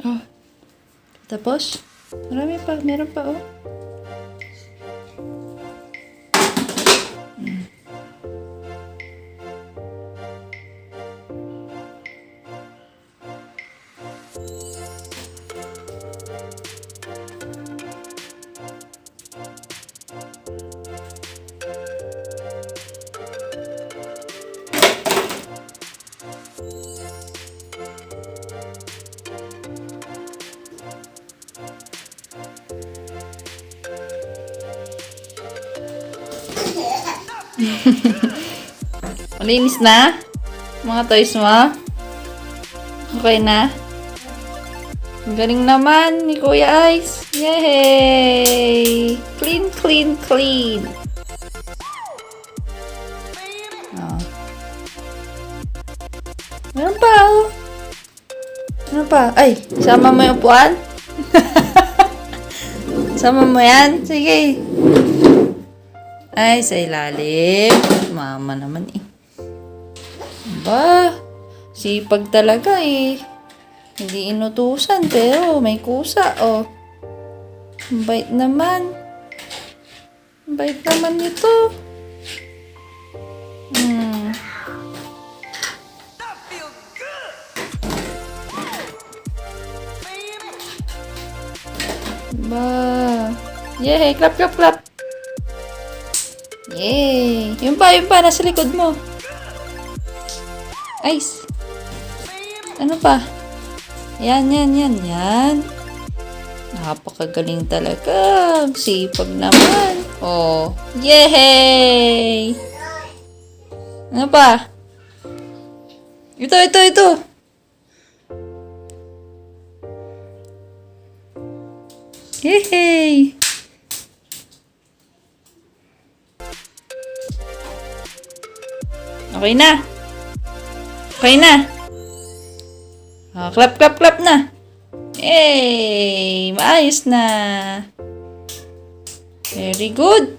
Oh. Tapos, marami pa. Meron pa, oh. Malinis na? Mga toys mo? Okay na? Ang galing naman ni Kuya Ice. Yay! Clean, clean, clean. Oh. Meron pa, oh. Meron pa. Ay, sama mo yung upuan? Sama mo yan? Sige. Ay, sa ilalim. Mama naman eh. Ba, sipag talaga eh. Hindi inutusan pero may kusa oh. Ang bait naman. Ang bait naman nito. Ba. Yay, clap, clap, clap. Yay! Yung pa, nasa likod mo. Ice. Ano pa? Yan. Napakagaling talaga. Sipag naman. Oh. Yay! Ano pa? Ito. Yay! Okay na. Oh, clap na. Yay! Maayos na. Very good.